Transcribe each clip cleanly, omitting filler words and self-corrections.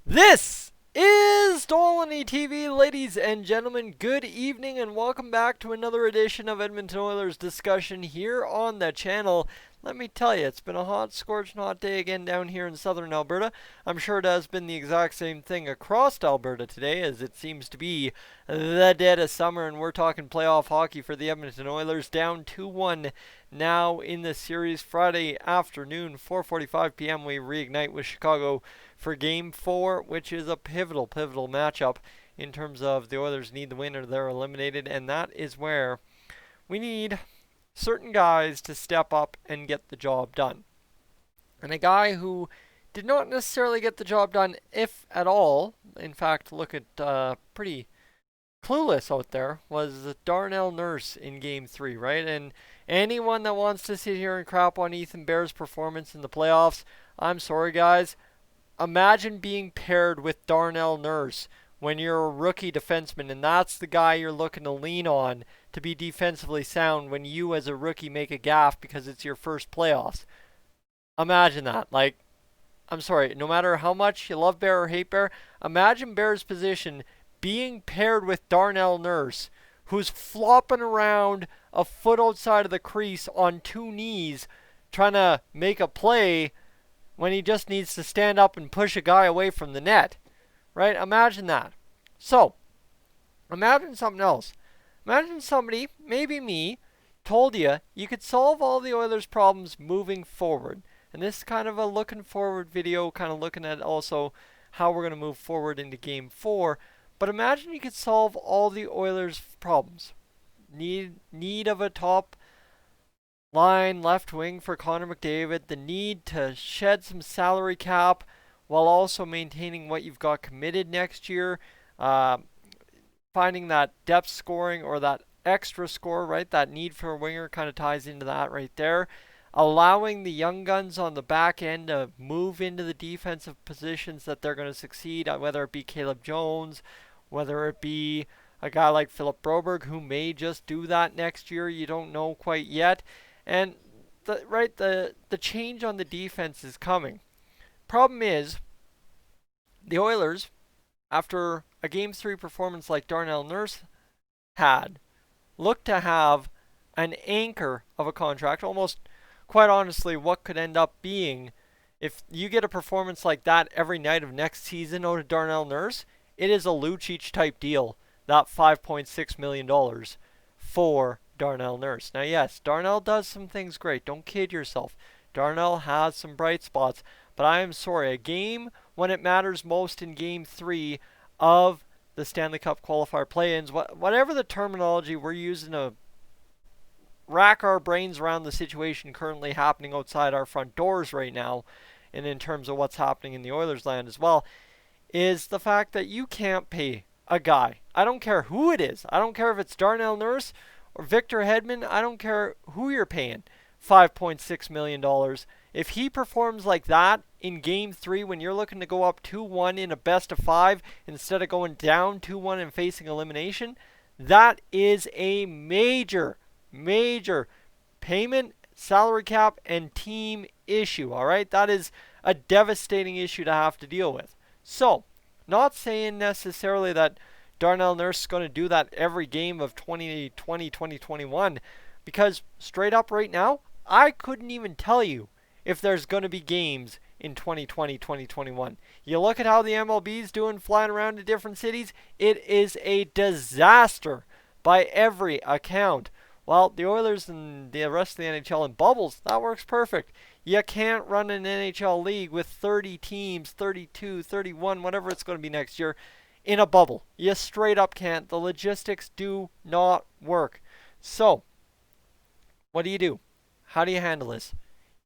This is Dolynny TV, ladies and gentlemen. Good evening and welcome back to another edition of Edmonton Oilers discussion here on the channel. Let me tell you, it's been a hot, scorching hot day again down here in southern Alberta. I'm sure it has been the exact same thing across Alberta today, as it seems to be the dead of summer, and we're talking playoff hockey for the Edmonton Oilers, down 2-1 now in the series. Friday afternoon, 4:45 p.m. we reignite with Chicago for Game 4, which is a pivotal matchup in terms of the Oilers need the win or they're eliminated, and that is where we need certain guys to step up and get the job done. And a guy who did not necessarily get the job done, if at all, in fact, look at pretty clueless out there, was Darnell Nurse in Game 3, right? And anyone that wants to sit here and crap on Ethan Bear's performance in the playoffs, I'm sorry, guys. Imagine being paired with Darnell Nurse when you're a rookie defenseman, and that's the guy you're looking to lean on to be defensively sound when you as a rookie make a gaffe because it's your first playoffs. Imagine that. Like, I'm sorry, no matter how much you love Bear or hate Bear, imagine Bear's position being paired with Darnell Nurse, who's flopping around a foot outside of the crease on two knees trying to make a play when he just needs to stand up and push a guy away from the net. Right? Imagine that. So, imagine something else. Imagine somebody, maybe me, told you could solve all the Oilers' problems moving forward. And this is kind of a looking forward video, kind of looking at also how we're going to move forward into Game 4. But imagine you could solve all the Oilers' problems. Need of a top line left wing for Connor McDavid, the need to shed some salary cap while also maintaining what you've got committed next year, finding that depth scoring or that extra score, right? That need for a winger kind of ties into that right there. Allowing the young guns on the back end to move into the defensive positions that they're going to succeed, whether it be Caleb Jones, whether it be a guy like Philip Broberg, who may just do that next year. You don't know quite yet. And the change on the defense is coming. Problem is, the Oilers, after a Game 3 performance like Darnell Nurse had, look to have an anchor of a contract. Almost, quite honestly, what could end up being, if you get a performance like that every night of next season out of Darnell Nurse, it is a Lucic type deal, that $5.6 million for Darnell Nurse. Now, yes, Darnell does some things great. Don't kid yourself. Darnell has some bright spots. But I am sorry, a game when it matters most in Game 3 of the Stanley Cup qualifier play-ins, whatever the terminology we're using to rack our brains around the situation currently happening outside our front doors right now, and in terms of what's happening in the Oilers land as well, is the fact that you can't pay a guy. I don't care who it is. I don't care if it's Darnell Nurse or Victor Hedman. I don't care who you're paying. $5.6 million. If he performs like that in Game 3 when you're looking to go up 2-1 in a best of 5 instead of going down 2-1 and facing elimination, that is a major payment, salary cap, and team issue, all right? That is a devastating issue to have to deal with. So, not saying necessarily that Darnell Nurse is going to do that every game of 2020, 2021, because straight up right now, I couldn't even tell you if there's going to be games in 2020, 2021. You look at how the MLB is doing, flying around to different cities, it is a disaster by every account. Well, the Oilers and the rest of the NHL in bubbles, that works perfect. You can't run an NHL league with 30 teams, 32, 31, whatever it's going to be next year, in a bubble. You straight up can't. The logistics do not work. So, what do? How do you handle this?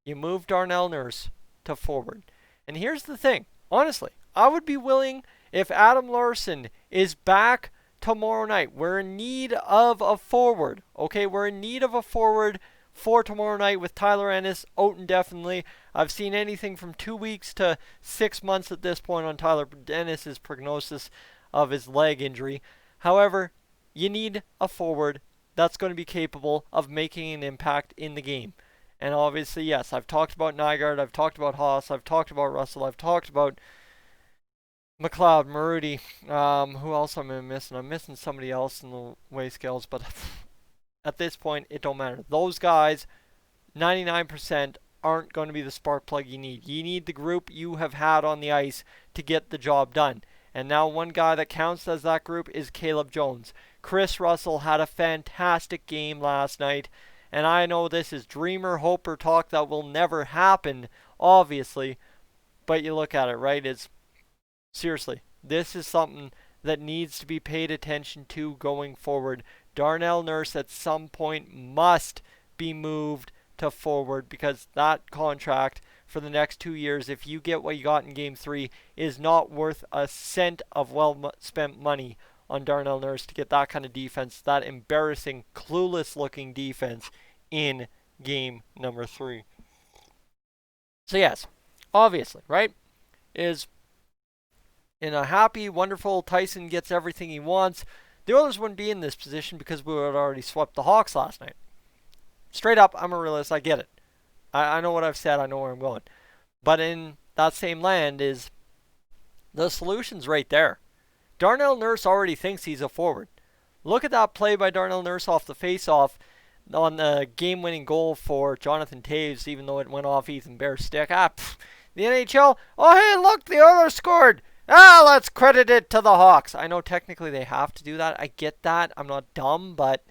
You move Darnell Nurse to forward. And here's the thing. Honestly, I would be willing, if Adam Larsson is back tomorrow night. We're in need of a forward. Okay, we're in need of a forward for tomorrow night with Tyler Ennis out indefinitely. I've seen anything from 2 weeks to 6 months at this point on Tyler Ennis' prognosis of his leg injury. However, you need a forward that's going to be capable of making an impact in the game. And obviously, yes, I've talked about Nygaard, I've talked about Haas, I've talked about Russell, I've talked about McLeod, Marudi. Who else am I missing? I'm missing somebody else in the weigh scales, but at this point, it don't matter. Those guys, 99%, aren't going to be the spark plug you need. You need the group you have had on the ice to get the job done. And now one guy that counts as that group is Caleb Jones. Chris Russell had a fantastic game last night. And I know this is dreamer, hoper talk that will never happen, obviously. But you look at it, right? It's seriously, this is something that needs to be paid attention to going forward. Darnell Nurse at some point must be moved to forward because that contract for the next 2 years, if you get what you got in game 3, is not worth a cent of well spent money on Darnell Nurse to get that kind of defense, that embarrassing, clueless looking defense in game number 3. So yes, obviously, right, is in a happy, wonderful, Tyson gets everything he wants, the Oilers wouldn't be in this position because we had already swept the Hawks last night. Straight up, I'm a realist. I get it. I know what I've said. I know where I'm going. But in that same land is the solution's right there. Darnell Nurse already thinks he's a forward. Look at that play by Darnell Nurse off the face-off on the game-winning goal for Jonathan Toews, even though it went off Ethan Bear's stick. The NHL. Oh, hey, look, the Oilers scored. Let's credit it to the Hawks. I know technically they have to do that. I get that. I'm not dumb, but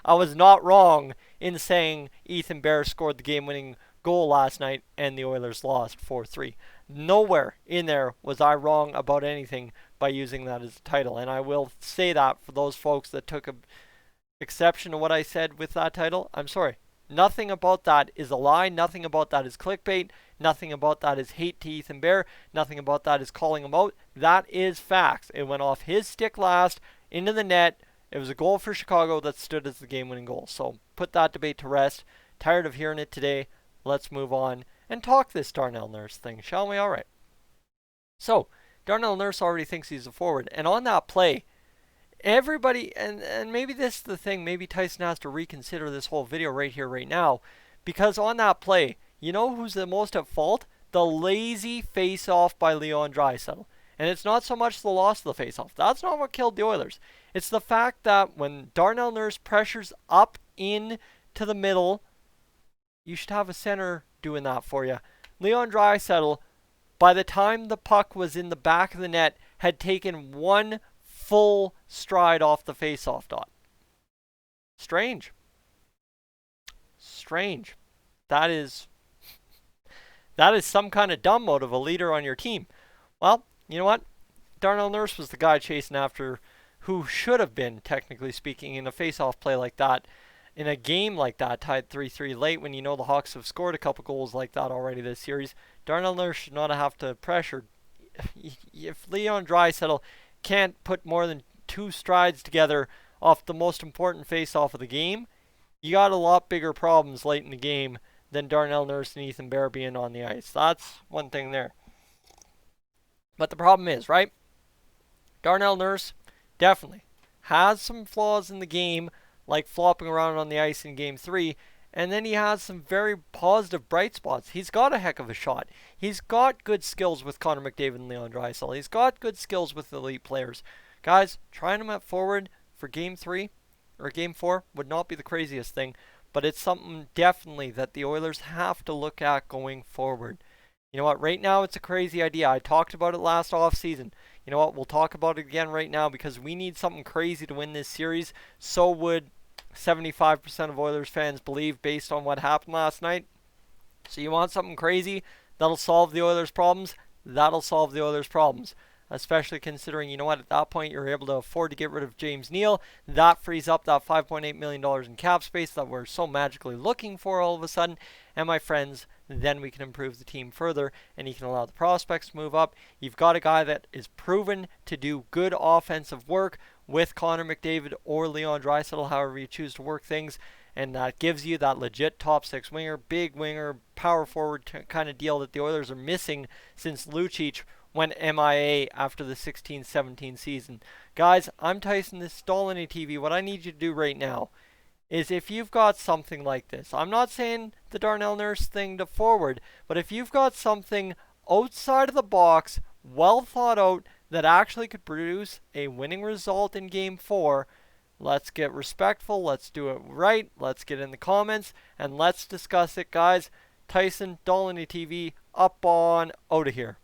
I was not wrong in saying Ethan Bear scored the game-winning goal last night and the Oilers lost 4-3. Nowhere in there was I wrong about anything by using that as a title. And I will say that for those folks that took exception to what I said with that title. I'm sorry. Nothing about that is a lie. Nothing about that is clickbait. Nothing about that is hate to Ethan Bear. Nothing about that is calling him out. That is facts. It went off his stick last, into the net. It was a goal for Chicago that stood as the game-winning goal. So put that debate to rest. Tired of hearing it today. Let's move on and talk this Darnell Nurse thing, shall we? All right. So Darnell Nurse already thinks he's a forward. And on that play, everybody, and maybe this is the thing, maybe Tyson has to reconsider this whole video right here, right now, because on that play, you know who's the most at fault? The lazy face-off by Leon Draisaitl. And it's not so much the loss of the face-off. That's not what killed the Oilers. It's the fact that when Darnell Nurse pressures up in to the middle, you should have a center doing that for you. Leon Draisaitl, by the time the puck was in the back of the net, had taken one full stride off the face-off dot. Strange. That is some kind of dumb mode of a leader on your team. Well, you know what? Darnell Nurse was the guy chasing after who should have been, technically speaking, in a face-off play like that, in a game like that, tied 3-3 late when you know the Hawks have scored a couple goals like that already this series. Darnell Nurse should not have to pressure. If Leon Draisaitl can't put more than 2 strides together off the most important face-off of the game, you got a lot bigger problems late in the game than Darnell Nurse and Ethan Bear being on the ice. That's one thing there. But the problem is, right? Darnell Nurse definitely has some flaws in the game, like flopping around on the ice in game 3, and then he has some very positive bright spots. He's got a heck of a shot. He's got good skills with Connor McDavid and Leon Draisaitl. He's got good skills with elite players. Guys, trying him at forward for game 3 or game 4 would not be the craziest thing, but it's something definitely that the Oilers have to look at going forward. You know what? Right now, it's a crazy idea. I talked about it last offseason. You know what? We'll talk about it again right now because we need something crazy to win this series. So would 75% of Oilers fans believe based on what happened last night. So you want something crazy that'll solve the Oilers' problems? That'll solve the Oilers' problems. Especially considering, you know what, at that point you're able to afford to get rid of James Neal. That frees up that $5.8 million in cap space that we're so magically looking for all of a sudden. And my friends, then we can improve the team further and you can allow the prospects to move up. You've got a guy that is proven to do good offensive work with Connor McDavid or Leon Draisaitl, however you choose to work things. And that gives you that legit top 6 winger, big winger, power forward kind of deal that the Oilers are missing since Lucic went MIA after the 16-17 season. Guys, I'm Tyson. This is Dolynny TV. What I need you to do right now is if you've got something like this, I'm not saying the Darnell Nurse thing to forward, but if you've got something outside of the box well thought out, that actually could produce a winning result in Game 4. Let's get respectful. Let's do it right. Let's get in the comments and let's discuss it, guys. Tyson, Dolynny TV, up on out of here.